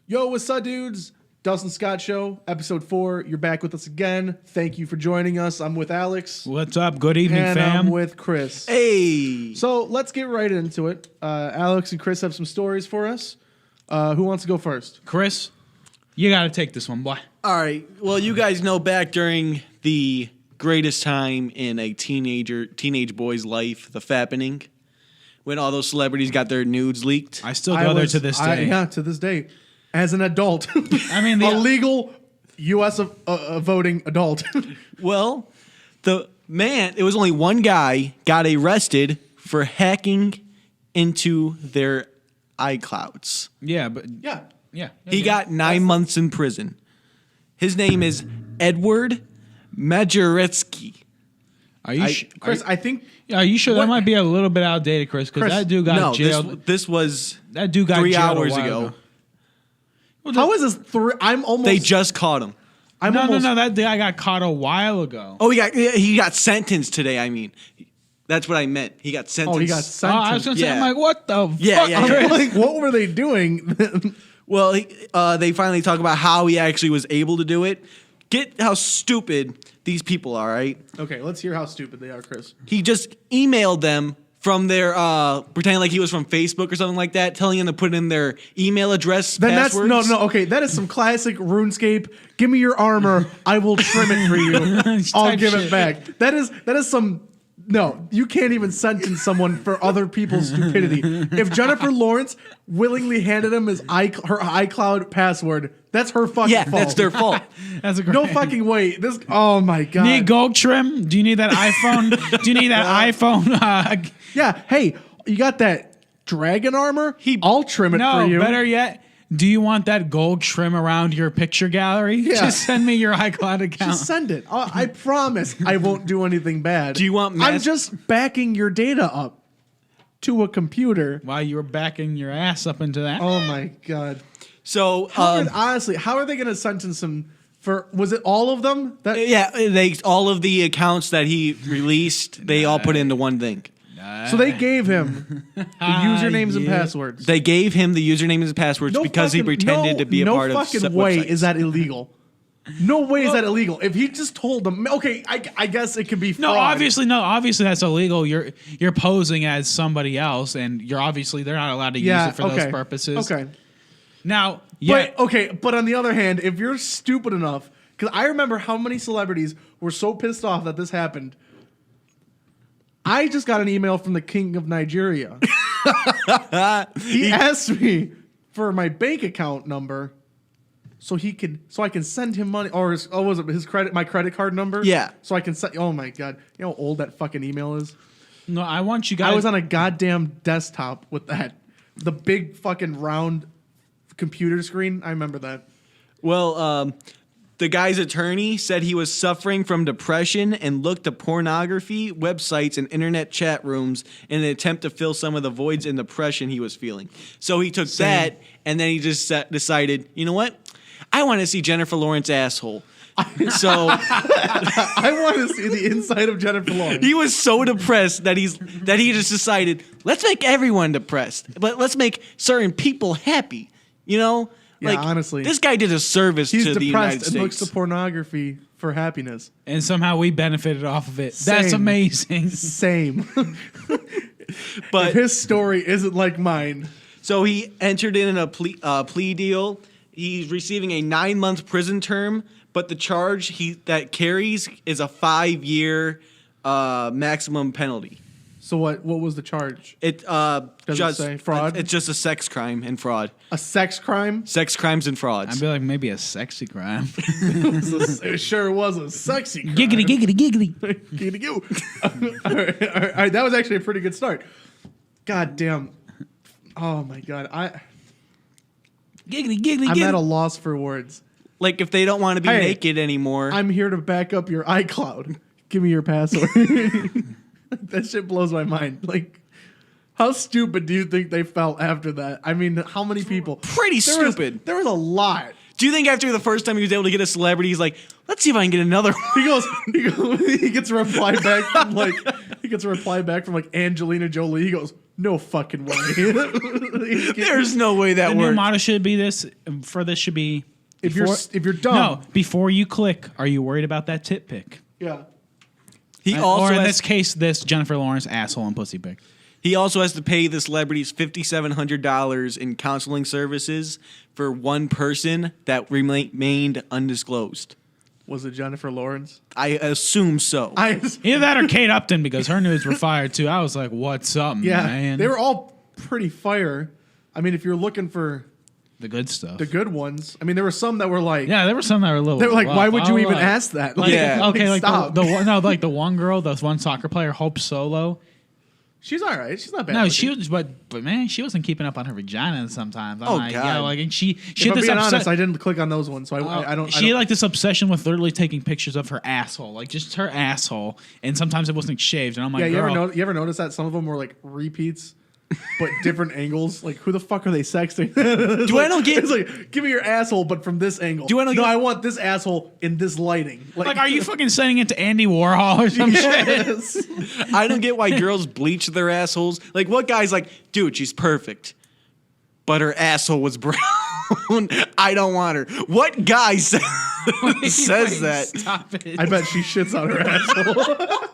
Yo, what's up, dudes? Dustin Scott Show, episode 4. You're back with us again. Thank you for joining us. I'm with Alex. What's up? Good evening, and fam. I'm with Chris. Hey. So let's get right into it. Alex and Chris have some stories for us. Who wants to go first? Chris, you got to take this one, boy. All right. Well, you guys know back during the greatest time in a teenage boy's life, the Fappening, when all those celebrities got their nudes leaked. I still go there to this day. Yeah, to this day. As an adult. I mean, a legal U.S. Voting adult. Well, it was only one guy got arrested for hacking into their iClouds. Yeah, but yeah. He got 9 months in prison. His name is Edward Majoretsky. Are you Chris, I think... Are you sure that might be a little bit outdated, Chris? Because that dude got jailed. This was that dude got 3 jailed hours a while ago. How is this? I'm almost... They just caught him. No. That guy got caught a while ago. Oh, he got sentenced today. I mean, that's what I meant. He got sentenced. Oh, he got sentenced. I was going to say, Yeah. I'm like, what the fuck? Yeah. I'm like, what were they doing? Well, they finally talk about how he actually was able to do it. Get how stupid these people are, right? Okay, let's hear how stupid they are, Chris. He just emailed them from their, pretending like he was from Facebook or something like that, telling them to put in their email address, Then passwords. that's okay. That is some classic RuneScape. Give me your armor, I will trim it for you. I'll give it back. That is some. No, you can't even sentence someone for other people's stupidity. If Jennifer Lawrence willingly handed him her iCloud password, that's her fucking fault. That's their fault. That's a great. No fucking way. Oh my god. Need gold trim? Do you need that iPhone? Do you need that iPhone? Yeah. Hey, you got that dragon armor? I'll trim it for you. No, better yet, do you want that gold trim around your picture gallery? Yeah. Just send me your iCloud account. Just send it. I promise I won't do anything bad. Do you want I'm just backing your data up to a computer. While you were backing your ass up into that. Oh my god. So, Honestly, how are they going to sentence him for? Was it all of them? all of the accounts that he released, they all put into one thing. So they gave him the usernames and passwords. They gave him the usernames and passwords because he pretended to be a part of. No fucking way is that illegal. No way is that illegal. If he just told them, okay, I guess it could be fraud. Obviously that's illegal. You're posing as somebody else, and they're not allowed to use it for those purposes. Okay. Now, but on the other hand, if you're stupid enough, because I remember how many celebrities were so pissed off that this happened. I just got an email from the king of Nigeria. He asked me for my bank account number so I can send him money, or was it my credit card number? Yeah. So I can send. Oh my god, you know how old that fucking email is? no, I want you guys. I was on a goddamn desktop with the big fucking round computer screen. I remember that. Well, the guy's attorney said he was suffering from depression and looked at pornography, websites, and internet chat rooms in an attempt to fill some of the voids and depression he was feeling. So he took that, and then he just decided, you know what? I want to see Jennifer Lawrence's asshole. So I want to see the inside of Jennifer Lawrence. he was so depressed that he just decided, let's make everyone depressed, but let's make certain people happy. You know? Yeah, honestly. This guy did a service to the United He's depressed States. and looks to pornography for happiness. and somehow we benefited off of it. That's Same. amazing. Same. But If his story isn't like mine. so he entered in a plea deal. He's receiving a 9-month prison term, but the charge that carries is a 5-year maximum penalty. So what was the charge? It Does it say fraud? It's just a sex crime and fraud. A sex crime? Sex crimes and frauds. I'd be like, maybe a sexy crime. It sure was a sexy crime. giggity. Giggity goo. All right, that was actually a pretty good start. God damn. Oh my god. Giggity. I'm at a loss for words. Like if they don't want to be naked anymore. I'm here to back up your iCloud. Give me your password. That shit blows my mind. Like, how stupid do you think they felt after that? I mean, how many people? Pretty stupid. There was a lot. Do you think after the first time he was able to get a celebrity, he's like, let's see if I can get another one? He gets a reply back from like Angelina Jolie. He goes, No fucking way. There's no way that The new works. motto should be this. For this should be if you're dumb. No, before you click, are you worried about that tit pic? Yeah. He also or in has, this case, this Jennifer Lawrence asshole and pussy pic. he also has to pay the celebrities $5,700 in counseling services for one person that remained undisclosed. Was it Jennifer Lawrence? I assume so. Either that or Kate Upton, because her nudes were fired too. I was like, what's up, man? They were all pretty fire. I mean, if you're looking for the good stuff. the good ones, I mean, there were some that were like, Yeah, there were some that were a little. they were like, rough. why would I you was even like- ask that? Like, Yeah. Okay, like stop. the one, no, like the one girl, the one soccer player, Hope Solo. She's all right. She's not bad. No, looking. she was, but man, she wasn't keeping up on her vagina sometimes. I'm Oh, like, God. yeah, like, and she If had I'm this being obsession. honest, I didn't click on those ones, so I don't. She had like this obsession with literally taking pictures of her asshole, like just her asshole, and sometimes it wasn't shaved. And I'm like, yeah, girl, you ever notice that some of them were like repeats, but different angles? Like, who the fuck are they sexting? I don't get- It's like, give me your asshole, but from this angle. Do I don't No, get- I want this asshole in this lighting. like, are you fucking sending it to Andy Warhol or some shit? Yes. I don't get why girls bleach their assholes. Like, what guy's like, dude, she's perfect, but her asshole was brown. I don't want her. What guy says that? Stop it. I bet she shits on her asshole.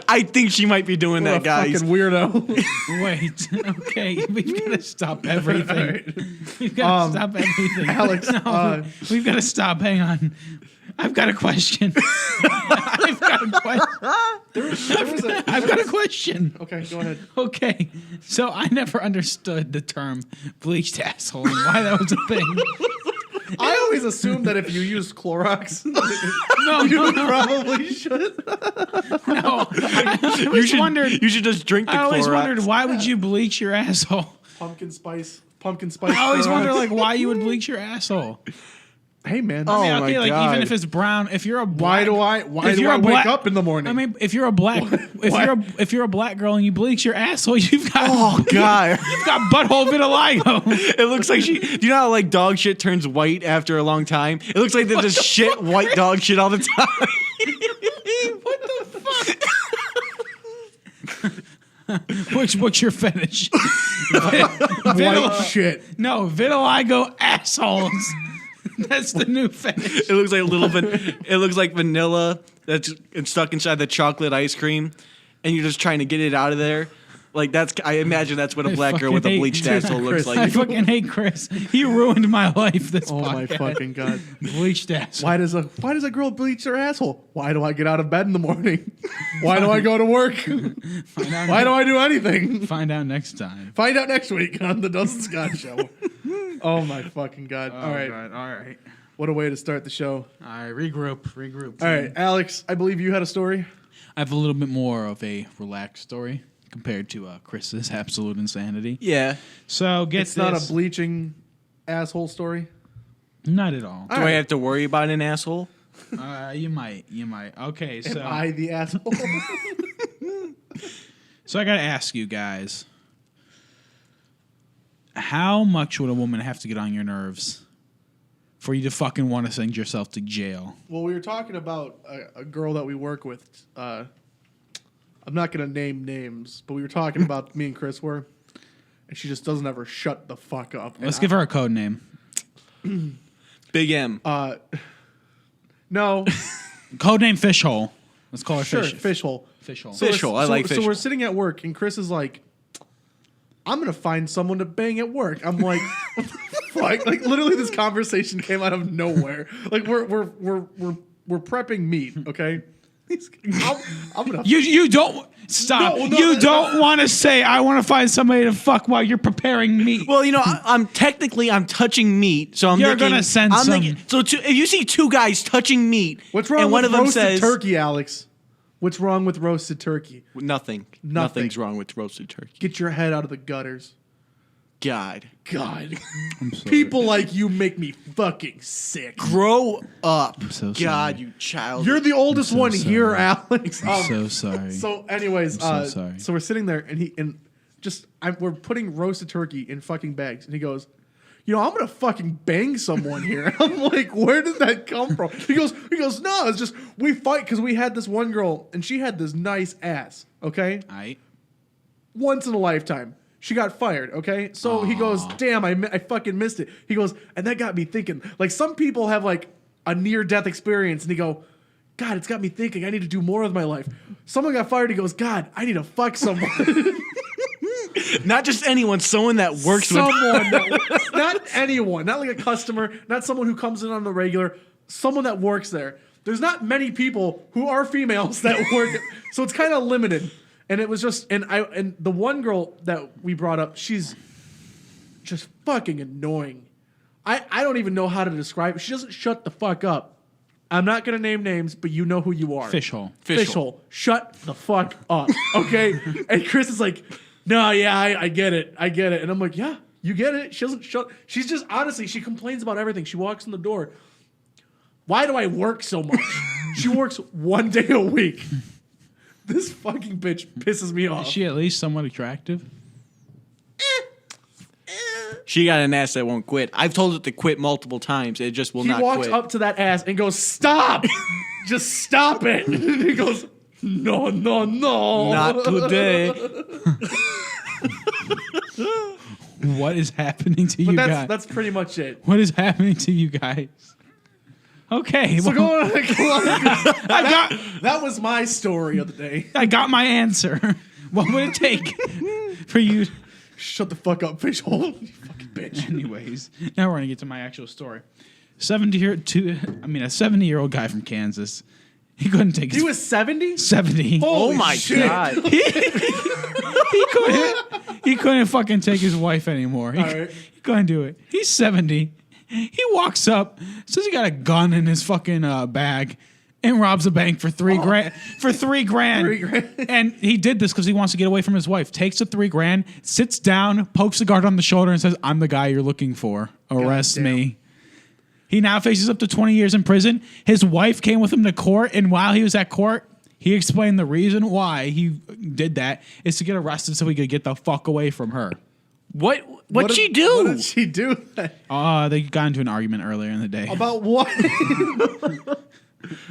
I think she might be doing What a that, guys. fucking weirdo. Wait. Okay, we've got to stop everything. We've got to stop everything. Alex, No, we've got to stop. Hang on. I've got a question. I've got a question. I've got a question. Okay, go ahead. Okay, so I never understood the term bleached asshole and why that was a thing. I always assumed that if you used Clorox, No, you no, probably should. no. I always wondered. You should just drink the I always Clorox. wondered why would you bleach your asshole. Pumpkin spice. I I always Clorox. wonder like why you would bleach your asshole. Hey man, Oh, Yeah, my okay, like God. even if it's brown, if you're a why black, do I if you're a wake black- up in the morning? I mean, if you're a black, if you're a black girl and you bleach your asshole, you've got Oh, God. you've got butthole vitiligo. It looks like she. Do you know how like dog shit turns white after a long time? It looks like they just shit white dog shit all the time. What the fuck? What's your fetish? White shit. No, vitiligo assholes. That's the new fetish. It looks like it looks like vanilla that's stuck inside the chocolate ice cream, and you're just trying to get it out of there. Like I imagine that's what a I black girl fucking with a hate bleached Chris. asshole looks I like. fucking hate Chris. He ruined my life. This Oh my podcast. fucking god. Bleached asshole. Why does a girl bleach her asshole? Why do I get out of bed in the morning? Why do I go to work? Why do I do anything? Find out next time. Find out next week on the Dustin Scott Show. Oh my fucking god. All right. God. All right. What a way to start the show. All right. Regroup. All right, Alex, I believe you had a story. I have a little bit more of a relaxed story compared to Chris's absolute insanity. Yeah. So get It's this. not a bleaching asshole story. Not at all. Do I have to worry about an asshole? You might. Okay. Am So I the asshole? So I gotta ask you guys, how much would a woman have to get on your nerves for you to fucking want to send yourself to jail? Well, we were talking about a girl that we work with. I'm not going to name names, but we were talking about me and Chris were, and she just doesn't ever shut the fuck up. Let's give her a code name. Big M. No, Code name Fishhole. Let's call her sure, Fish. fishhole. Fishhole. Fishhole. I like So we're fishhole. sitting at work, and Chris is like, "I'm gonna find someone to bang at work." I'm like, "Fuck!" Like literally, this conversation came out of nowhere. Like we're prepping meat, okay? I'm gonna. You don't stop. No, you don't want to say I want to find somebody to fuck while you're preparing meat. Well, you know, I'm touching meat, so I'm You're thinking, gonna send I'm some- thinking, so if you see two guys touching meat, What's wrong and one with of them roasted says turkey, Alex? What's wrong with roasted turkey? nothing, nothing's wrong with roasted turkey. Get your head out of the gutters. God, God, I'm sorry. people like you make me fucking sick. grow up. so God, sorry. you child. You're the oldest so one sorry. here, Alex. I'm so sorry. So, anyways, I'm so sorry. so we're sitting there, and we're putting roasted turkey in fucking bags, and he goes, "You know, I'm gonna fucking bang someone here." I'm like, "Where did that come from?" He goes, "No, it's just we fight because we had this one girl, and she had this nice ass, okay." Aight. once in a lifetime. She got fired, okay? So he goes, damn, I fucking missed it. He goes, and that got me thinking. Like, some people have, like, a near-death experience, and they go, God, it's got me thinking. I need to do more with my life. Someone got fired. He goes, God, I need to fuck someone. Not just anyone, someone that works with. Not anyone. Not like a customer. Not someone who comes in on the regular. Someone that works there. There's not many people who are females that work. So it's kind of limited. And it was just, and the one girl that we brought up, she's just fucking annoying. I don't even know how to describe it. She doesn't shut the fuck up. I'm not going to name names, but you know who you are. Fishhole. Fishhole. Shut the fuck up. Okay? And Chris is like, no, yeah, I get it. I get it. And I'm like, yeah, you get it. She doesn't shut. She's just, honestly, she complains about everything. She walks in the door. Why do I work so much? She works 1 day a week. This fucking bitch pisses me off. Is she at least somewhat attractive? She got an ass that won't quit. I've told it to quit multiple times. It just will not quit. He walks up to that ass and goes, stop! Just stop it! And he goes, no. Not today. What is happening to you guys? That's pretty much it. What is happening to you guys? Okay. So well, go on. That was my story of the day. I got my answer. What would it take for you? Shut the fuck up, Fishhole. You fucking bitch. Anyways, now we're going to get to my actual story. A 70-year-old guy from Kansas. He couldn't take his... He was 70? 70. Holy Oh my shit. God. He couldn't fucking take his wife anymore. He couldn't do it. He's 70. He walks up, says he got a gun in his fucking bag, and robs a bank for $3,000. For $3,000. $3,000. And he did this because he wants to get away from his wife. Takes the $3,000, sits down, pokes the guard on the shoulder, and says, "I'm the guy you're looking for. Arrest me." He now faces up to 20 years in prison. His wife came with him to court, and while he was at court, he explained the reason why he did that is to get arrested so he could get the fuck away from her. What'd she do? What did she do? They got into an argument earlier in the day. About what?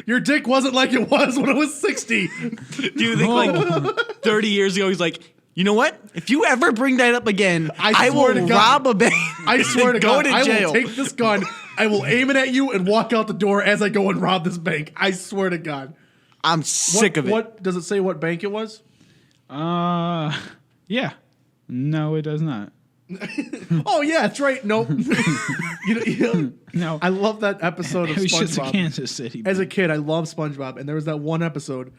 Your dick wasn't like it was when I was 60. Do you think like 30 years ago he's like, you know what? If you ever bring that up again, I swear to will God. rob a bank. I swear to go God, to I jail. will take this gun, I will aim it at you and walk out the door as I go and rob this bank. I swear to God. I'm sick of it. What does it say what bank it was? Yeah. No, it does not. Oh yeah, that's right. Nope. No. I love that episode of It was just SpongeBob. Kansas City. As a kid, I loved SpongeBob, and there was that one episode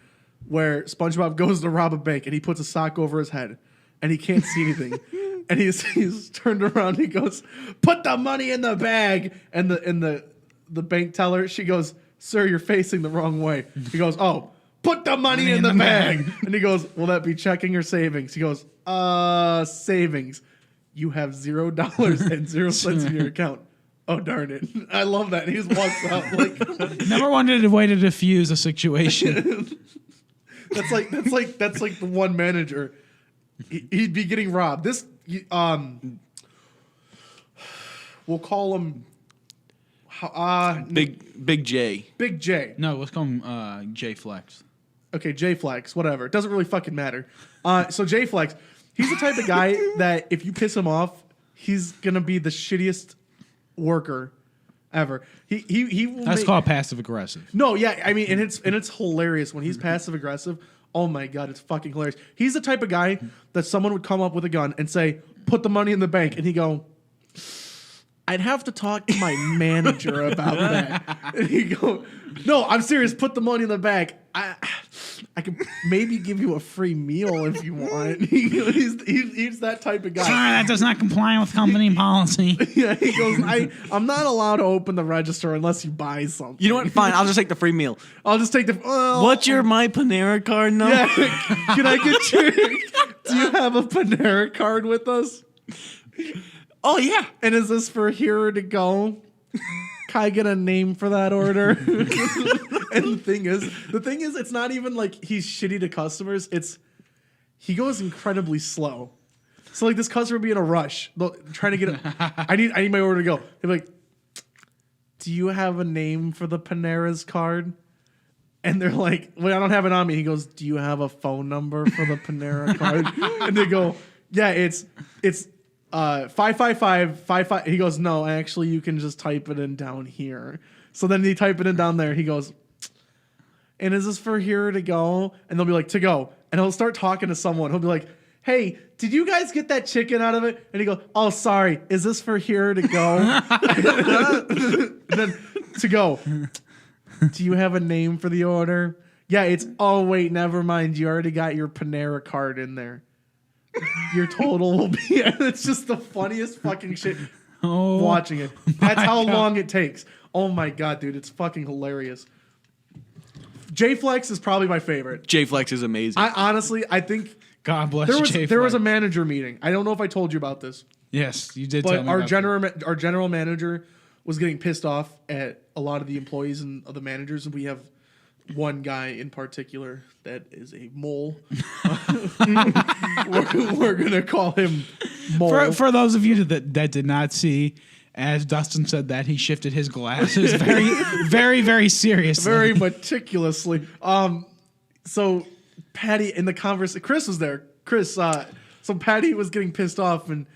where SpongeBob goes to rob a bank, and he puts a sock over his head, and he can't see anything, and he's turned around. And he goes, "Put the money in the bag," and the bank teller, she goes, "Sir, you're facing the wrong way." He goes, "Oh, put the money in the bag," and he goes, "Will that be checking or savings?" He goes, savings. You have $0 and 0 cents in your account. Oh, darn it. I love that. He just walks out like Never wanted a way to diffuse a situation. that's like the one manager. He'd be getting robbed. This we'll call him Big J. Big J. No, let's call him J Flex. Okay, J Flex, whatever. It doesn't really fucking matter. So J Flex, he's the type of guy that if you piss him off, he's gonna be the shittiest worker ever. He will That's called passive aggressive. No, yeah, I mean, and it's hilarious when he's passive aggressive. Oh my God, it's fucking hilarious. He's the type of guy that someone would come up with a gun and say, "Put the money in the bank," and he'd go, "I'd have to talk to my manager about that." And he'd go, "No, I'm serious. Put the money in the bank. I could maybe give you a free meal if you want." He's that type of guy. Sorry, that does not comply with company policy. Yeah, he goes, I'm not allowed to open the register unless you buy something. You know what? Fine, I'll just take the free meal. I'll just take the. What's your My Panera card number? Yeah, can I get your? Do you have a Panera card with us? Oh yeah. And is this for here to go? Can I get a name for that order? And the thing is, it's not even like he's shitty to customers. He goes incredibly slow. So like this customer would be in a rush, trying to get it. I need my order to go. They're like, "Do you have a name for the Panera's card?" And they're like, "Wait, I don't have it on me." He goes, "Do you have a phone number for the Panera card?" And they go, "Yeah, it's 55555." He goes, "No, actually, you can just type it in down here." So then they type it in down there. He goes, "And is this for here to go?" And they'll be like, "To go." And he'll start talking to someone. He'll be like, "Hey, did you guys get that chicken out of it?" And he goes, "Oh, sorry. Is this for here to go?" And then to go. "Do you have a name for the order?" "Yeah, it's, oh, wait, never mind. You already got your Panera card in there. Your total will be," and it's just the funniest fucking shit watching it. That's how long it takes. Oh my God, dude. It's fucking hilarious. J-Flex is probably my favorite. J-Flex is amazing. I think God bless there was a manager meeting. I don't know if I told you about this. Yes, you did tell But me our general manager was getting pissed off at a lot of the employees and the managers, and we have one guy in particular that is a mole. we're gonna call him Mole. For those of you that did not see, as Dustin said that, he shifted his glasses very, very, very seriously. Very meticulously. So Patty in the conversation, Chris was there. So Patty was getting pissed off, and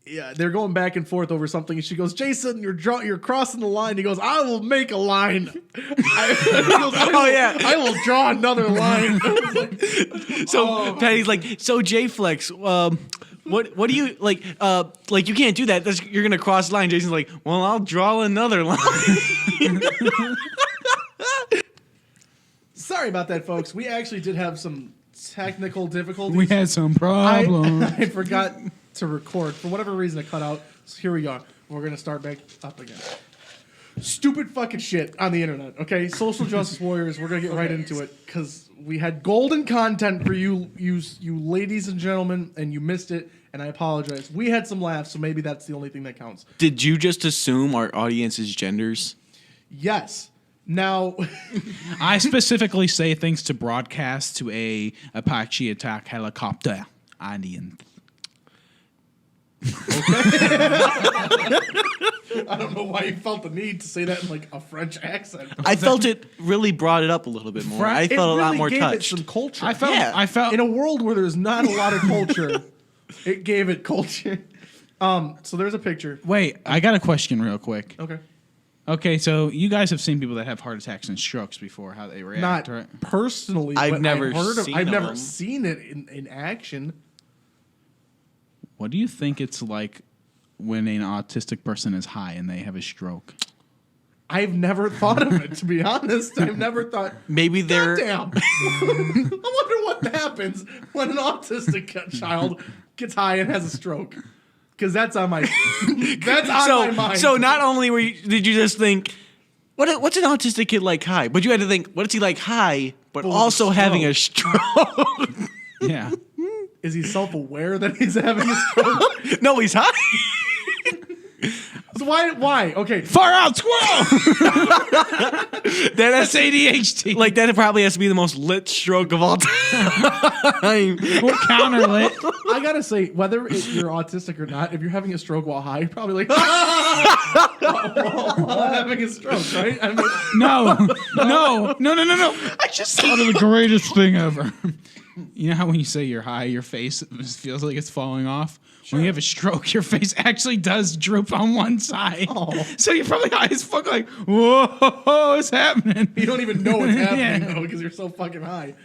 yeah, they're going back and forth over something, and she goes, "Jason, you're crossing the line." He goes, "I will make a line." I will draw another line. Patty's like, "So J-Flex, what do you like? Like you can't do that. You're gonna cross the line." Jason's like, "Well, I'll draw another line." Sorry about that, folks. We actually did have some technical difficulties. We had some problems. I forgot to record. For whatever reason, it cut out. So here we are. We're going to start back up again. Stupid fucking shit on the internet, okay? Social justice warriors, we're going to get right into it because we had golden content for you ladies and gentlemen, and you missed it, and I apologize. We had some laughs, so maybe that's the only thing that counts. Did you just assume our audience's genders? Yes. Now, I specifically say things to broadcast to a Apache attack helicopter audience. I don't know why you felt the need to say that in like a French accent. I felt it really brought it up a little bit more. I felt a lot more gave touched. It some culture. I felt in a world where there's not a lot of culture, it gave it culture. So there's a picture. Wait, I got a question real quick. Okay. So you guys have seen people that have heart attacks and strokes before, how they react, Not right? personally. I've but never I've never seen seen it in action. What do you think it's like when an autistic person is high and they have a stroke? I've never thought of it, to be honest. I've never thought. Maybe they're. Damn. I wonder what happens when an autistic child gets high and has a stroke. Because that's on my. That's on my mind. So not only did you just think, what's an autistic kid like high? But you had to think, what is he like high, but also having a stroke? Yeah. Is he self-aware that he's having a stroke? No, he's high. So why? Okay. Far out squirrel! That's ADHD. Like, that probably has to be the most lit stroke of all time. We're counter lit. I gotta say, whether you're autistic or not, if you're having a stroke while high, you're probably like, while having a stroke, right? I mean, No. I just thought of the greatest thing ever. You know how when you say you're high, your face feels like it's falling off? Sure. When you have a stroke, your face actually does droop on one side. Oh. So you're probably high as fuck, like, whoa, what's happening? You don't even know what's happening, though, because you're so fucking high.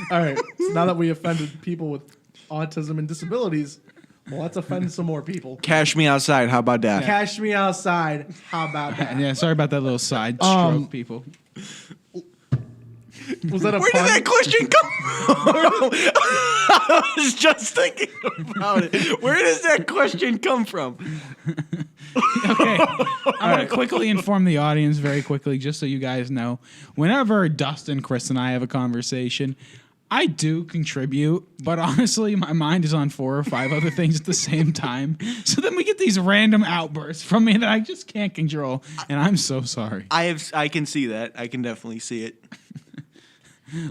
All right. So now that we offended people with autism and disabilities, well, let's offend some more people. Cash me outside. How about that? Cash me outside. How about that? Yeah, sorry about that little side stroke, people. Was that a Where pun? did that question come from? I was just thinking about it. Where does that question come from? Okay. I'm going to quickly inform the audience very quickly, just so you guys know. Whenever Dustin, Chris, and I have a conversation, I do contribute, but honestly, my mind is on 4 or 5 other things at the same time. So then we get these random outbursts from me that I just can't control, and I'm so sorry. I can see that. I can definitely see it.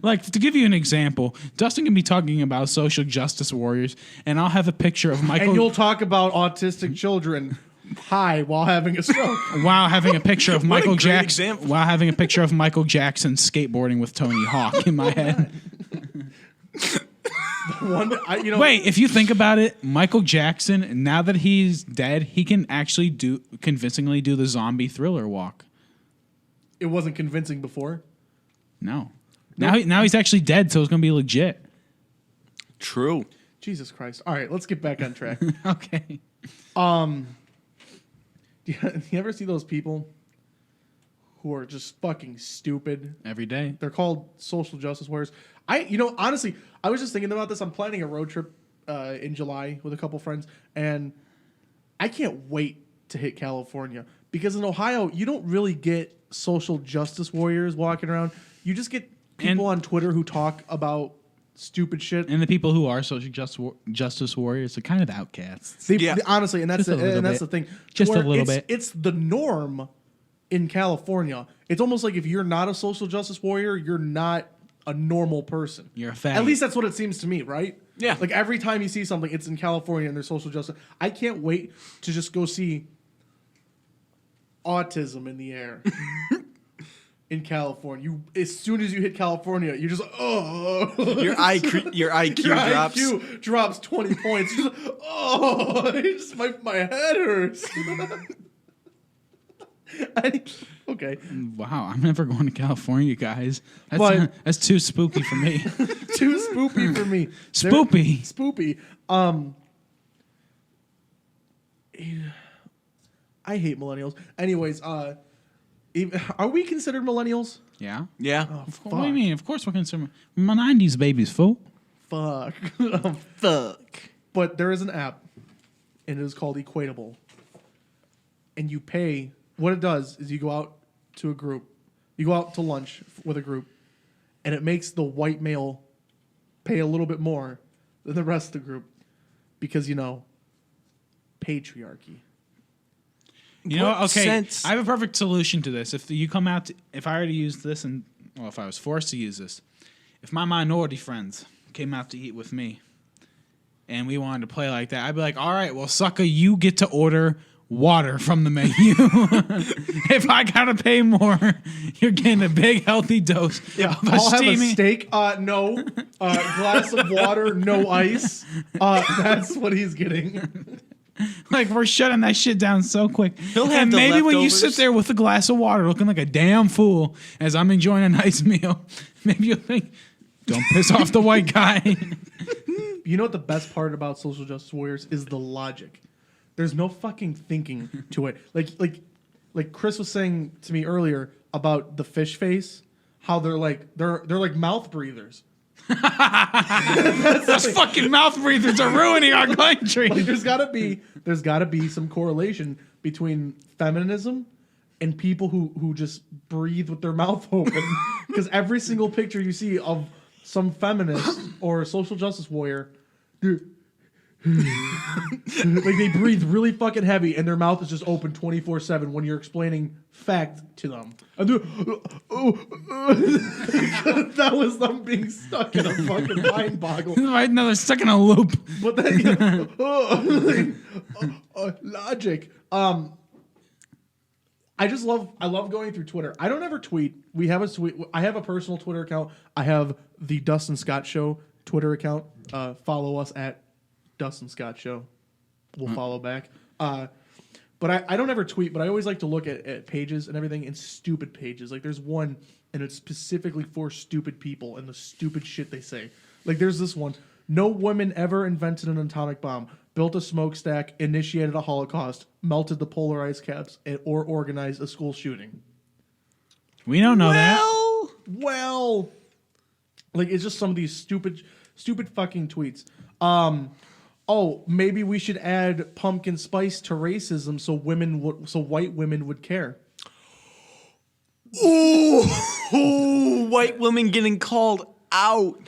Like, to give you an example, Dustin can be talking about social justice warriors, and I'll have a picture of Michael. And you'll talk about autistic children high while having a stroke. While having a picture of Michael great Jackson. example. While having a picture of Michael Jackson skateboarding with Tony Hawk in my head. Wait, if you think about it, Michael Jackson, now that he's dead, he can actually convincingly do the zombie Thriller walk. It wasn't convincing before. No. Now he's actually dead, so it's going to be legit. True. Jesus Christ. All right, let's get back on track. Okay. Do you ever see those people who are just fucking stupid? Every day. They're called social justice warriors. Honestly, I was just thinking about this. I'm planning a road trip in July with a couple friends, and I can't wait to hit California because in Ohio, you don't really get social justice warriors walking around. You just get people on Twitter who talk about stupid shit. And the people who are social justice warriors are kind of outcasts. Honestly, and that's the thing. Just a little bit. It's the norm in California. It's almost like if you're not a social justice warrior, you're not a normal person. You're a faggot. At least that's what it seems to me, right? Yeah. Like every time you see something, it's in California and there's social justice. I can't wait to just go see autism in the air. In California, as soon as you hit California, you're just Your IQ drops. IQ drops 20 points. You're just, my head hurts. Okay. Wow, I'm never going to California, guys. But- That's too spooky for me. Too spoopy for me. Spoopy. Spoopy. I hate millennials. Anyways, are we considered millennials? Yeah. Yeah. What do you mean? Of course we're consumer. My 90s babies, fool. Fuck. Fuck. But there is an app, and it is called Equatable. And you pay. What it does is you go out to a group. You go out to lunch with a group, and it makes the white male pay a little bit more than the rest of the group because, patriarchy. You know, okay, sense. I have a perfect solution to this. If you come out, if I were to use this, if I was forced to use this, if my minority friends came out to eat with me, and we wanted to play like that, I'd be like, all right, well, sucker, you get to order water from the menu. If I gotta pay more, you're getting a big healthy dose. Yeah, of I'll have a steaming- steak. No. Glass of water, no ice. That's what he's getting. Like, we're shutting that shit down so quick. He'll have and the maybe when you leftovers. sit there with a glass of water looking like a damn fool as I'm enjoying a nice meal, maybe you'll think, don't piss off the white guy. You know what the best part about social justice warriors is the logic. There's no fucking thinking to it. Like Chris was saying to me earlier about the fish face, how they're like mouth breathers. Those fucking mouth breathers are ruining our country. Like there's gotta be some correlation between feminism and people who just breathe with their mouth open. Because every single picture you see of some feminist or social justice warrior, like they breathe really fucking heavy and their mouth is just open 24/7 when you're explaining fact to them. And that was them being stuck in a fucking mind boggle. Right now they're stuck in a loop. But then logic. I love going through Twitter. I don't ever tweet. I have a personal Twitter account. I have the Dustin Scott Show Twitter account. Follow us at Dustin Scott Show. We'll follow back. But I don't ever tweet, but I always like to look at pages and everything, and stupid pages. Like there's one, and it's specifically for stupid people and the stupid shit they say. Like there's this one. No woman ever invented an atomic bomb, built a smokestack, initiated a Holocaust, melted the polar ice caps, or organized a school shooting. We don't know that. Well, like it's just some of these stupid fucking tweets. Maybe we should add pumpkin spice to racism so white women would care. Ooh, white women getting called out.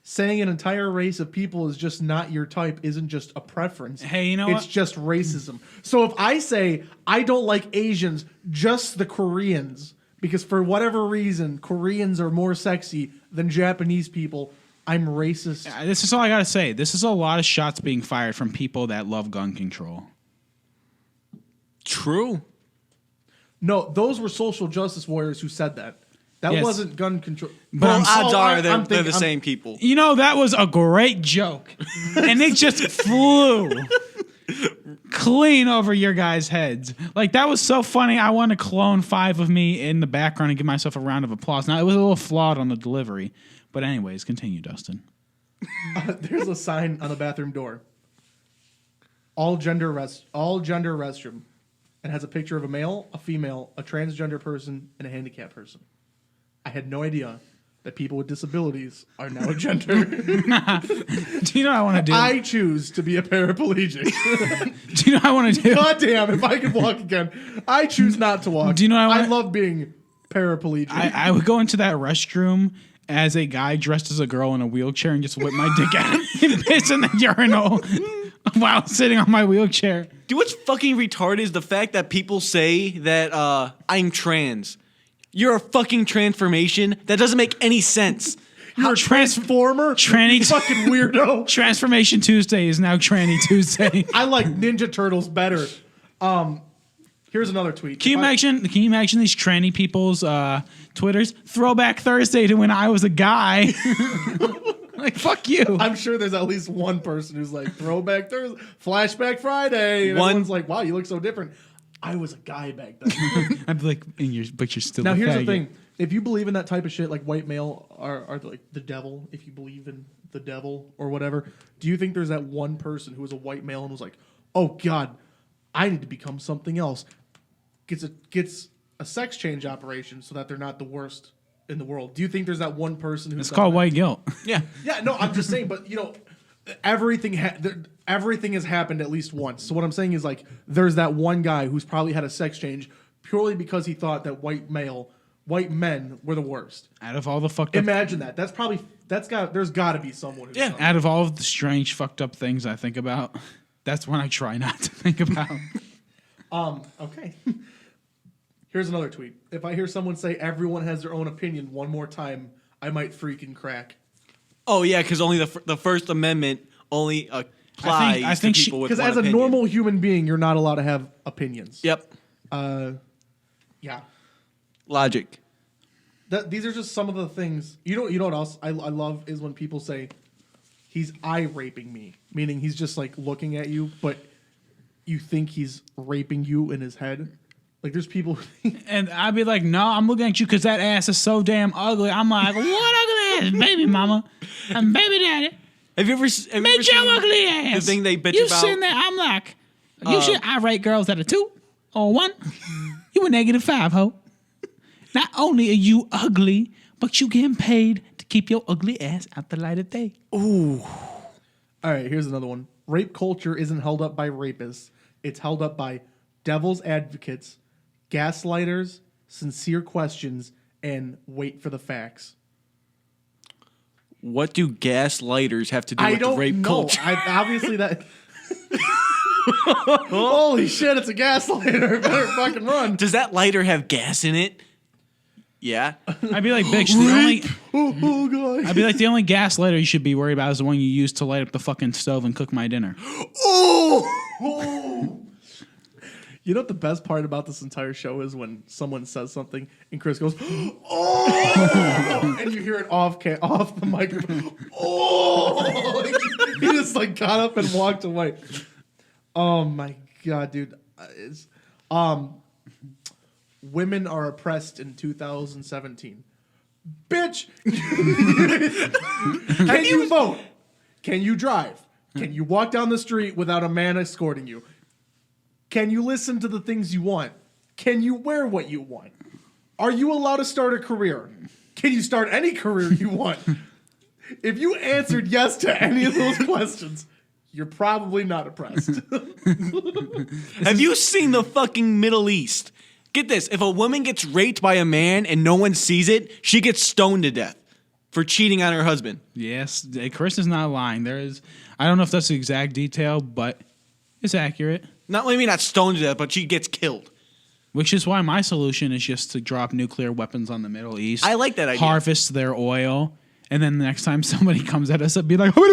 Saying an entire race of people is just not your type isn't just a preference. Hey, you know it's what? just racism. So if I say I don't like Asians, just the Koreans, because for whatever reason Koreans are more sexy than Japanese people, I'm racist. This is all I gotta say. This is a lot of shots being fired from people that love gun control. True. No, those were social justice warriors who said that. That Yes. wasn't gun control. Well, odds are I'm they're thinking- the same people. You know, that was a great joke. And it just flew clean over your guys' heads. Like, that was so funny. I want to clone 5 of me in the background and give myself a round of applause. Now, it was a little flawed on the delivery. But anyways, continue, Dustin. There's a sign on the bathroom door. All gender restroom. And has a picture of a male, a female, a transgender person, and a handicapped person. I had no idea that people with disabilities are now a gender. Do you know what I want to do? I choose to be a paraplegic. Do you know what I want to do? God damn, if I could walk again. I choose not to walk. Do you know what I love being paraplegic. I would go into that restroom as a guy dressed as a girl in a wheelchair and just whip my dick out and piss in the urinal while sitting on my wheelchair. Dude, what's fucking retarded is the fact that people say that I'm trans. You're a fucking transformation. That doesn't make any sense. You're a transformer? Tranny You fucking weirdo. Transformation Tuesday is now Tranny Tuesday. I like Ninja Turtles better. Here's another tweet. Can you imagine these tranny people's Twitters? Throwback Thursday to when I was a guy. Like, fuck you. I'm sure there's at least one person who's like, Throwback Thursday, Flashback Friday. And One- everyone's like, wow, you look so different. I was a guy back then. I'd be like, but you're still Now, a here's faggot. the thing. If you believe in that type of shit, like white male are like the devil, if you believe in the devil or whatever, do you think there's that one person who was a white male and was like, oh, God, I need to become something else? Gets a sex change operation so that they're not the worst in the world. Do you think there's that one person who's It's called white guilt. Yeah. Yeah, no, I'm just saying, but you know, everything has happened at least once. So what I'm saying is like, there's that one guy who's probably had a sex change purely because he thought that white men were the worst. Out of all the fucked up, Imagine that. There's got to be someone who's done that. out of all of the strange fucked up things I think about, that's one I try not to think about. Okay. Here's another tweet. If I hear someone say everyone has their own opinion one more time, I might freaking crack. Oh, yeah, because only the First Amendment only applies I think to people with Because one as a opinion. normal human being, you're not allowed to have opinions. Yep. Yeah. Logic. These are just some of the things. You know what else I love is when people say he's eye raping me, meaning he's just like looking at you, but you think he's raping you in his head. Like there's people. And I'd be like, no, I'm looking at you because that ass is so damn ugly. I'm like, what ugly ass, baby mama, and baby daddy, Have you ever bitch seen your ugly ass. the thing they bitch you about? sitting there, I'm like, you should I rate girls at a 2 or 1. You a -5, ho. Not only are you ugly, but you getting paid to keep your ugly ass out the light of day. All right, here's another one. Rape culture isn't held up by rapists. It's held up by devil's advocates, gaslighters, sincere questions, and wait for the facts. What do gaslighters have to do I with the don't rape know. culture? Obviously that. Holy shit! It's a gaslighter. Better fucking run. Does that lighter have gas in it? Yeah. I'd be like, bitch, Oh god. I'd be like, the only gas lighter you should be worried about is the one you use to light up the fucking stove and cook my dinner. Oh. You know what the best part about this entire show is when someone says something and Chris goes, "Oh," and you hear it off the microphone. Oh, he just like got up and walked away. Oh my god, dude! Women are oppressed in 2017. Bitch, can you vote? Can you drive? Can you walk down the street without a man escorting you? Can you listen to the things you want? Can you wear what you want? Are you allowed to start a career? Can you start any career you want? If you answered yes to any of those questions, you're probably not oppressed. Have you seen the fucking Middle East? Get this. If a woman gets raped by a man and no one sees it, she gets stoned to death for cheating on her husband. Yes, Chris is not lying. I don't know if that's the exact detail, but it's accurate. Maybe not stoned to death, but she gets killed. Which is why my solution is just to drop nuclear weapons on the Middle East. I like that idea. Harvest their oil, and then the next time somebody comes at us, I'd be like, and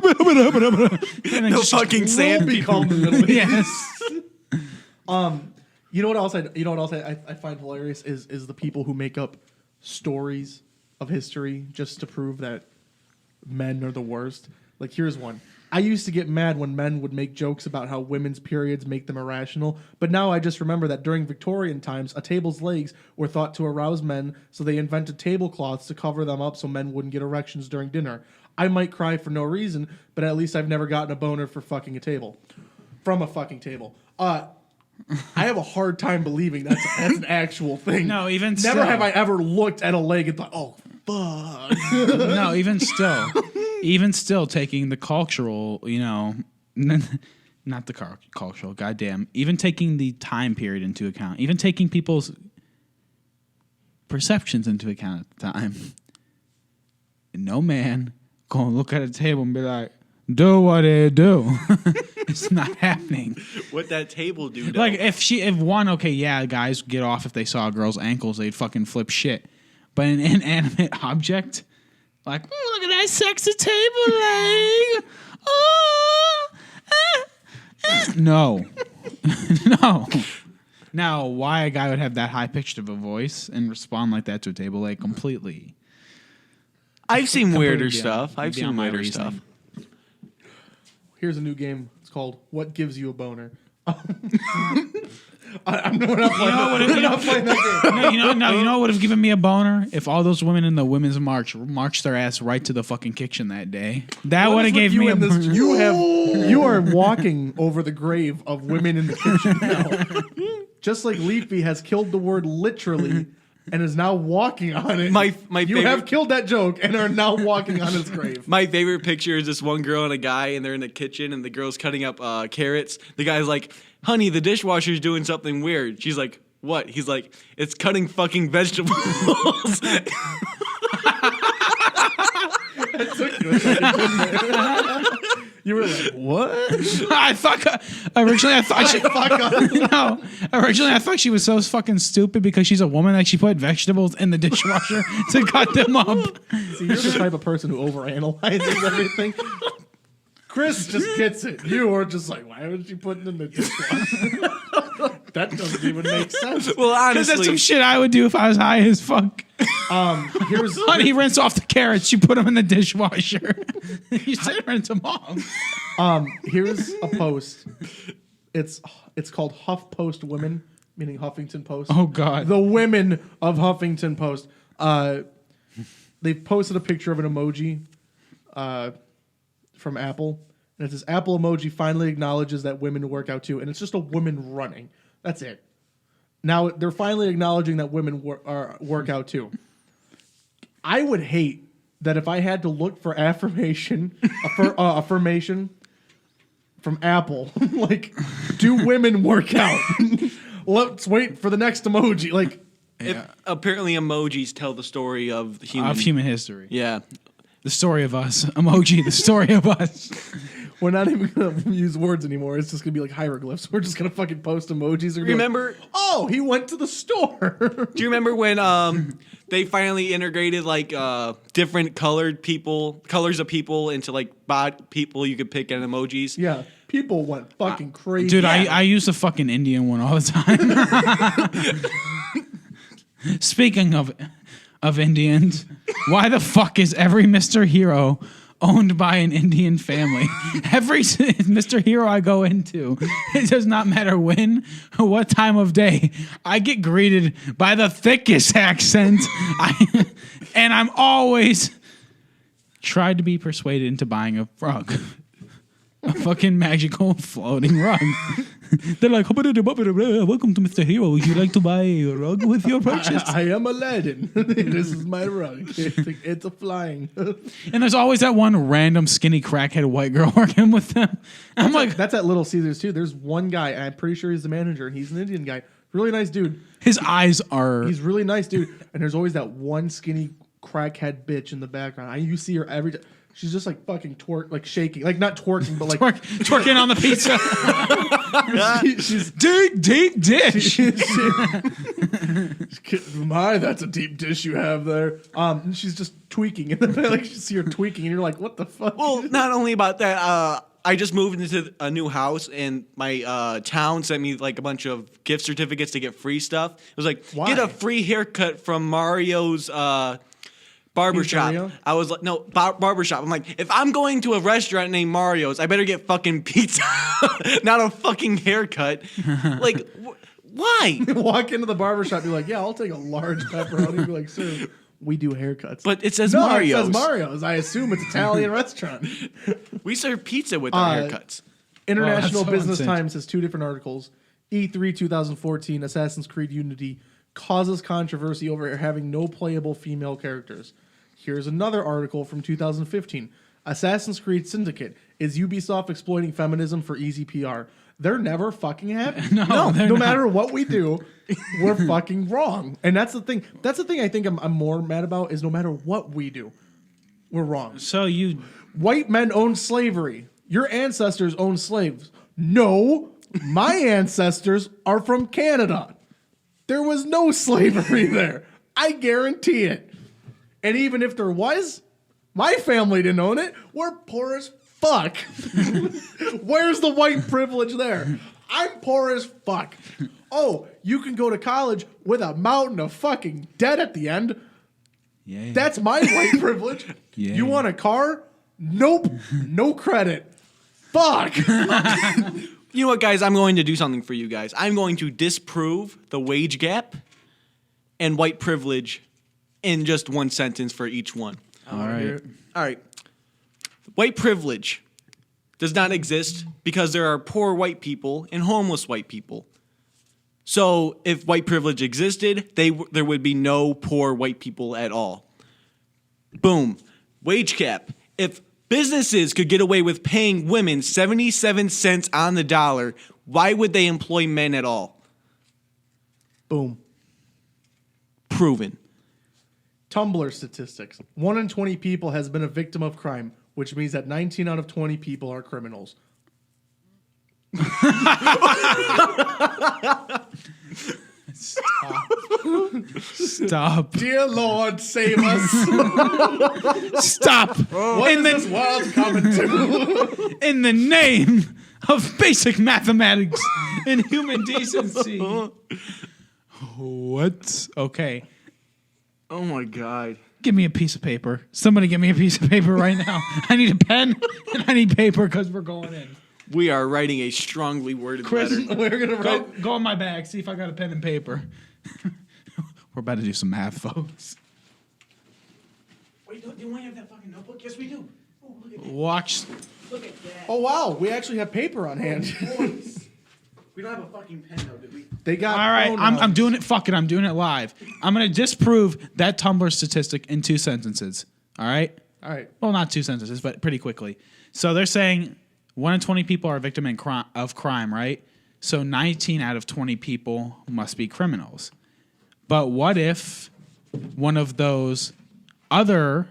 then No just fucking sand Will people. become the Middle East. Yes. You know what else? I find hilarious is the people who make up stories of history just to prove that men are the worst. Like, here's one. I used to get mad when men would make jokes about how women's periods make them irrational, but now I just remember that during Victorian times, a table's legs were thought to arouse men, so they invented tablecloths to cover them up so men wouldn't get erections during dinner. I might cry for no reason, but at least I've never gotten a boner for fucking a table. From a fucking table. I have a hard time believing that's an actual thing. No, even Never still. have I ever looked at a leg and thought, oh, fuck. No, even still taking the cultural, not the cultural, goddamn, even taking the time period into account, even taking people's perceptions into account at the time. No man gonna look at a table and be like, do what it do. It's not happening. What that table do? Though? Like if one, okay, yeah, guys get off if they saw a girl's ankles, they'd fucking flip shit. But an inanimate object, like, look at that sexy table leg. No. No. Now, why a guy would have that high pitched of a voice and respond like that to a table leg completely. I've seen weirder beyond- stuff. I've beyond seen my weirder reasoning. stuff. Here's a new game. It's called What Gives You a Boner? We're not playing that game. You know what would have given me a boner? If all those women in the women's march marched their ass right to the fucking kitchen that day. That would have gave me a boner. You are walking over the grave of women in the kitchen now. Just like Leafy has killed the word literally and is now walking on it. My you have killed that joke and are now walking on his grave. My favorite picture is this one girl and a guy, and they're in the kitchen, and the girl's cutting up carrots. The guy's like, honey, the dishwasher's doing something weird. She's like, what? He's like, it's cutting fucking vegetables. You were like, what? Originally I thought she was so fucking stupid because she's a woman that she put vegetables in the dishwasher to cut them up. See, you're the type of person who overanalyzes everything. Chris just gets it. You are just like, why would she put it in the dishwasher? That doesn't even make sense. Well, Because that's some honestly, shit I would do if I was high as fuck. Honey, rinse off the carrots. You put them in the dishwasher. You said rinse them off. Here's a post. It's called HuffPost Women, meaning Huffington Post. Oh, God. The women of Huffington Post. They've posted a picture of an emoji from Apple. And it says, Apple emoji finally acknowledges that women work out too. And it's just a woman running. That's it. Now, they're finally acknowledging that women work out too. I would hate that if I had to look for affirmation from Apple, like, do women work out? Let's wait for the next emoji. Like, apparently emojis tell the story of human history. Yeah. The story of us. Emoji, the story of us. we're not even going to use words anymore. It's just going to be like hieroglyphs. We're just going to fucking post emojis. Remember? Oh, he went to the store. Do you remember when they finally integrated like different colors of people into like bot people you could pick in emojis? Yeah. People went fucking crazy. Dude, I use the fucking Indian one all the time. Speaking of Indians, why the fuck is every Mr. Hero owned by an Indian family? Every Mr. Hero I go into, it does not matter when or what time of day, I get greeted by the thickest accent. And I'm always tried to be persuaded into buying a rug. A fucking magical floating rug. They're like, welcome to Mr. Hero. Would you like to buy a rug with your purchase? I am Aladdin. This is my rug. It's a flying. And there's always that one random skinny crackhead white girl working with them. I'm like, that's at Little Caesars too. There's one guy, and I'm pretty sure he's the manager, and he's an Indian guy. Really nice dude. his eyes are. He's really nice dude. And there's always that one skinny crackhead bitch in the background. You see her every day. She's just like fucking shaking, like not twerking, but like twerking on the pizza. she's deep dish. My, that's a deep dish you have there. And she's just tweaking, and then like you see her tweaking, and you're like, what the fuck? Well, not only about that, I just moved into a new house, and my town sent me like a bunch of gift certificates to get free stuff. It was like, Why? get a free haircut from Mario's barbershop. Pizzeria? I was like, no, barbershop. I'm like, if I'm going to a restaurant named Mario's, I better get fucking pizza, not a fucking haircut. Like, why? Walk into the barbershop, be like, yeah, I'll take a large pepperoni. Be like, sir, we do haircuts. But it says no, Mario's. it says Mario's. I assume it's Italian restaurant. We serve pizza with our haircuts. International Oh, that's so Business insane. Times has two different articles. E3 2014, Assassin's Creed Unity causes controversy over having no playable female characters. Here's another article from 2015. Assassin's Creed Syndicate. Is Ubisoft exploiting feminism for easy PR? They're never fucking happy. No, they're no not. matter what we do, we're fucking wrong. And that's the thing. That's the thing I think I'm more mad about is no matter what we do, we're wrong. So you White men owned slavery. Your ancestors owned slaves. No, my ancestors are from Canada. There was no slavery there. I guarantee it. And even if there was, my family didn't own it. We're poor as fuck. Where's the white privilege there? I'm poor as fuck. Oh, you can go to college with a mountain of fucking debt at the end. Yeah. That's my white privilege. Yeah. You want a car? Nope. No credit. Fuck. You know what, guys? I'm going to do something for you guys. I'm going to disprove the wage gap and white privilege in just one sentence for each one. All right. All right. White privilege does not exist because there are poor white people and homeless white people. So if white privilege existed, there would be no poor white people at all. Boom. Wage cap. If businesses could get away with paying women 77 cents on the dollar, why would they employ men at all? Boom. Proven. Tumblr statistics. 1 in 20 people has been a victim of crime, which means that 19 out of 20 people are criminals. Stop. Dear Lord, save us. Stop. What is this world coming to? In the name of basic mathematics and human decency. What? Okay. Oh my God. Give me a piece of paper. Somebody give me a piece of paper right now. I need a pen and I need paper because we're going in. We are writing a strongly worded Chris, letter. We're going to write. go in my bag. See if I got a pen and paper. We're about to do some math, folks. Wait, do we have that fucking notebook? Yes, we do. Oh, look at that. Watch. Look at that. Oh, wow. We actually have paper on hand. Boys. We don't have a fucking pen, though, did we? They got. All right, I'm pronouns. doing it. Fuck it. I'm doing it live. I'm going to disprove that Tumblr statistic in 2 sentences. All right? All right. Well, not 2 sentences, but pretty quickly. So they're saying 1 in 20 people are a victim of crime, right? So 19 out of 20 people must be criminals. But what if one of those other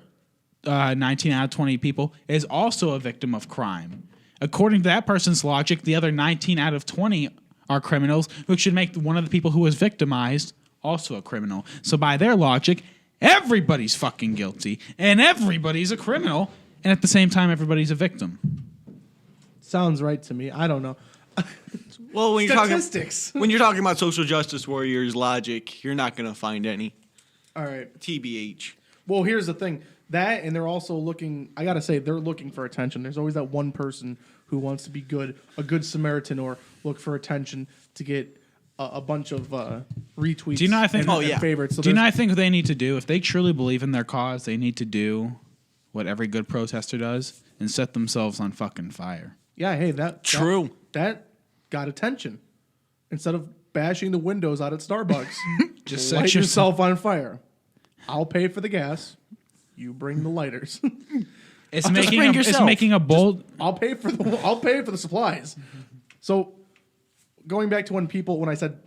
19 out of 20 people is also a victim of crime? According to that person's logic, the other 19 out of 20 are criminals, which should make one of the people who was victimized also a criminal. So by their logic, everybody's fucking guilty, and everybody's a criminal, and at the same time, everybody's a victim. Sounds right to me. I don't know. Well, when Statistics. when you're talking about social justice warriors logic, you're not going to find any. All right. TBH. Well, here's the thing. That, and they're also looking, I got to say, they're looking for attention. There's always that one person who wants to be good, a good Samaritan, or look for attention to get a bunch of retweets Do you know? I think. and favorites. So do you know? there's- I think what they need to do, if they truly believe in their cause, they need to do what every good protester does and set themselves on fucking fire. Yeah, hey, that True. That got attention. Instead of bashing the windows out at Starbucks, Just light set yourself on fire. I'll pay for the gas. You bring the lighters. It's bring making yourself. a bold. I'll pay for the supplies. So, going back to when I said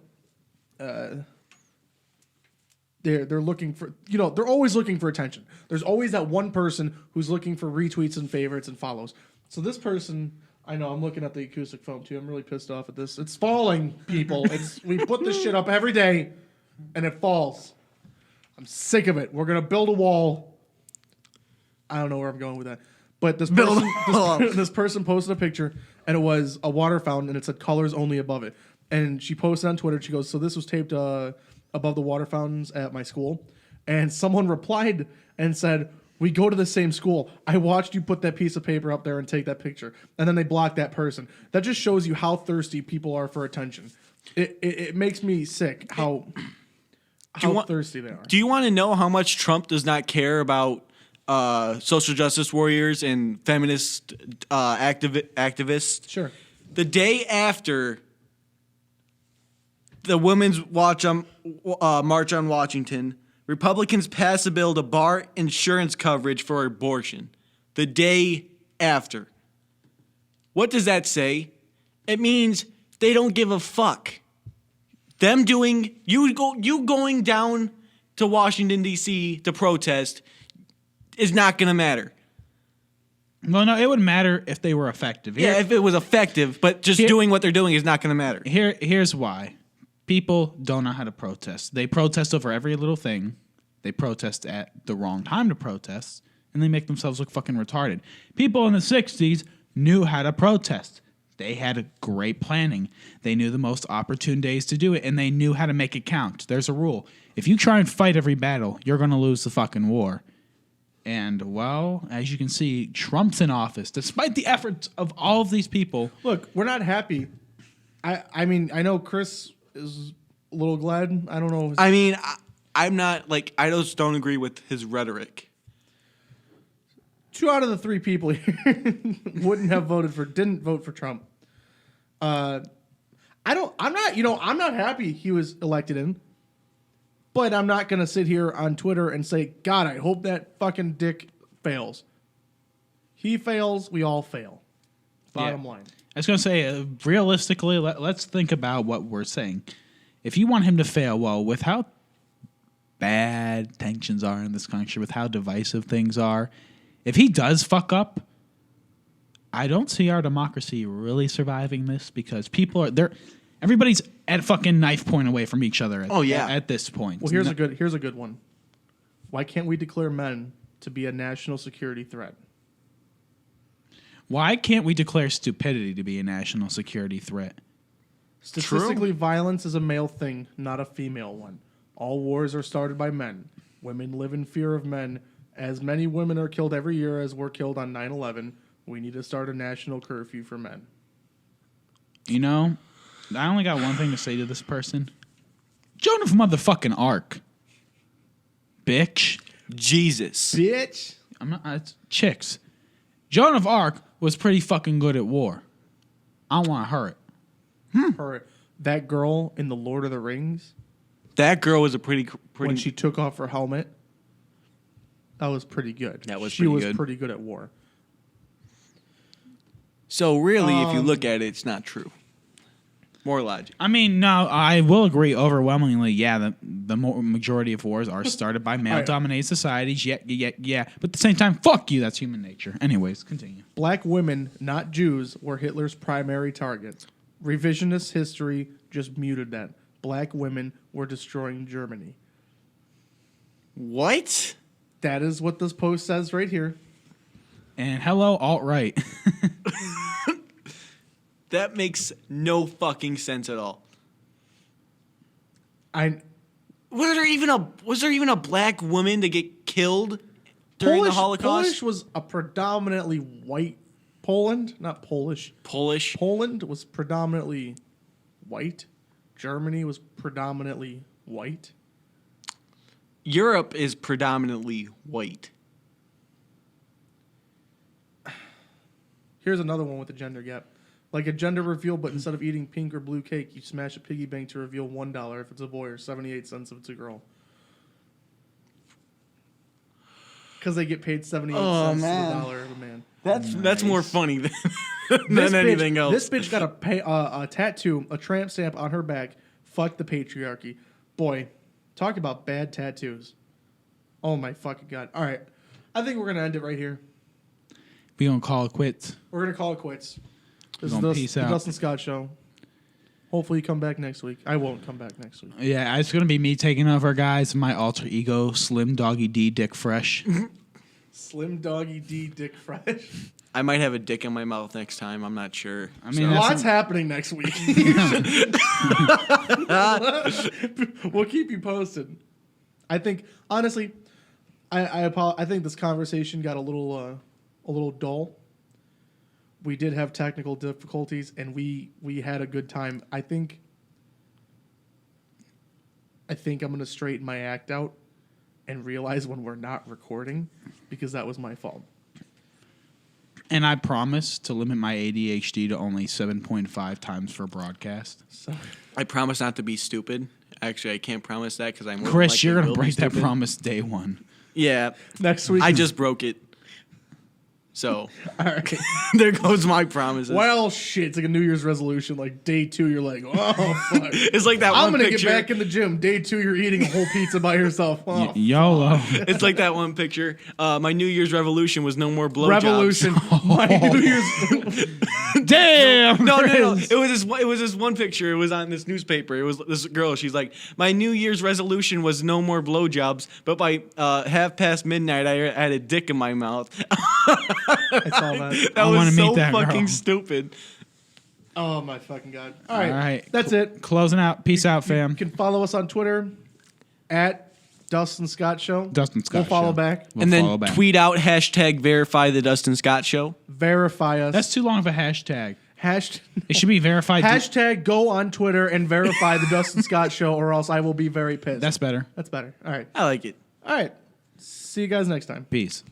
they're looking for, they're always looking for attention. There's always that one person who's looking for retweets and favorites and follows. So this person, I know I'm looking at the acoustic foam too. I'm really pissed off at this. It's falling, people. We put this shit up every day and it falls. I'm sick of it. We're gonna build a wall. I don't know where I'm going with that. But this this person posted a picture, and it was a water fountain, and it said colors only above it. And she posted on Twitter. She goes, "So this was taped above the water fountains at my school." And someone replied and said, "We go to the same school. I watched you put that piece of paper up there and take that picture." And then they blocked that person. That just shows you how thirsty people are for attention. It makes me sick how thirsty they are. Do you want to know how much Trump does not care about social justice warriors and feminist activists? Sure. The day after the Women's March on Washington, Republicans passed a bill to bar insurance coverage for abortion. The day after. What does that say? It means they don't give a fuck. Them doing you going down to Washington D.C. to protest is not going to matter. Well, no, it would matter if they were effective. If it was effective, but just doing what they're doing is not going to matter. Here's why. People don't know how to protest. They protest over every little thing. They protest at the wrong time to protest, and they make themselves look fucking retarded. People in the 60s knew how to protest. They had a great planning. They knew the most opportune days to do it, and they knew how to make it count. There's a rule. If you try and fight every battle, you're going to lose the fucking war. And, well, as you can see, Trump's in office, despite the efforts of all of these people. Look, we're not happy. I mean, I know Chris is a little glad. I don't know. I mean, I'm not, I just don't agree with his rhetoric. 2 out of the 3 people here didn't vote for Trump. I'm not happy he was elected in, but I'm not going to sit here on Twitter and say, God, I hope that fucking dick fails. He fails, we all fail. Bottom line. I was going to say, realistically, let's think about what we're saying. If you want him to fail, well, with how bad tensions are in this country, with how divisive things are, if he does fuck up, I don't see our democracy really surviving this because people are there. Everybody's at fucking knife point away from each other. At this point. Well, here's a good one. Why can't we declare men to be a national security threat? Why can't we declare stupidity to be a national security threat? Statistically, violence is a male thing, not a female one. All wars are started by men. Women live in fear of men. As many women are killed every year as were killed on 9/11, we need to start a national curfew for men. You know, I only got one thing to say to this person. Joan of motherfucking Arc. Bitch. Jesus. Bitch. It's chicks. Joan of Arc was pretty fucking good at war. I want to hurt. That girl in The Lord of the Rings. That girl was a pretty. When she took off her helmet. That was pretty good. She was pretty good at war. So really, if you look at it, it's not true. More logic. I mean, no, I will agree overwhelmingly. Yeah, the majority of wars are started by male-dominated societies. Yeah. But at the same time, fuck you. That's human nature. Anyways, continue. Black women, not Jews, were Hitler's primary target. Revisionist history just muted that. Black women were destroying Germany. What? That is what this post says right here. And hello, alt-right. That makes no fucking sense at all. Was there even a black woman to get killed during the Holocaust? Polish was a predominantly white Poland, not Polish. Polish. Poland was predominantly white. Germany was predominantly white. Europe is predominantly white. Here's another one with the gender gap. Like a gender reveal, but instead of eating pink or blue cake, you smash a piggy bank to reveal $1 if it's a boy or 78 cents if it's a girl. Because they get paid 78 cents to the dollar of a man. That's more funny than anything else. This bitch got a tattoo, a tramp stamp on her back. Fuck the patriarchy. Boy, talk about bad tattoos. Oh my fucking God. All right. I think we're going to end it right here. We gonna call it quits. We're going to call it quits. This is the Dustin Scott Show. Hopefully you come back next week. I won't come back next week. Yeah, it's going to be me taking over, guys. My alter ego, Slim Doggy D Dick Fresh. Slim Doggy D Dick Fresh. I might have a dick in my mouth next time. I'm not sure. I mean, Lots happening next week. We'll keep you posted. I think honestly, I think this conversation got a little dull. We did have technical difficulties, and we had a good time. I think I'm gonna straighten my act out and realize when we're not recording, because that was my fault. And I promise to limit my ADHD to only 7.5 times for broadcast. So I promise not to be stupid. Actually, I can't promise that because I'm. Chris, you're gonna break that promise day one. Yeah. next week, I just broke it. So all right. there goes my promises. Well, shit, it's like a New Year's resolution. Like day 2, you're like, oh fuck. It's like that I'm one gonna picture. get back in the gym. Day 2, you're eating a whole pizza by yourself. Oh, YOLO. It's like that one picture. My New Year's revolution was no more blowjobs. revolution. My New Year's. Damn. No. Chris. It was this one picture. It was on this newspaper. It was this girl. She's like, my New Year's resolution was no more blowjobs, but by midnight, I had a dick in my mouth. I saw that. That I wanna was meet so that fucking girl. stupid. Oh my fucking god! All right, All right. that's it. Closing out. Peace out, fam. You can follow us on Twitter at Dustin Scott Show. Dustin Scott We'll follow Show. back. We'll And follow then back. tweet out #verify the Dustin Scott Show. Verify us. That's too long of a hashtag. It It should be verified. hashtag go on Twitter and verify the Dustin Scott Show, or else I will be very pissed. That's better. That's better. All right. I like it. All right. See you guys next time. Peace.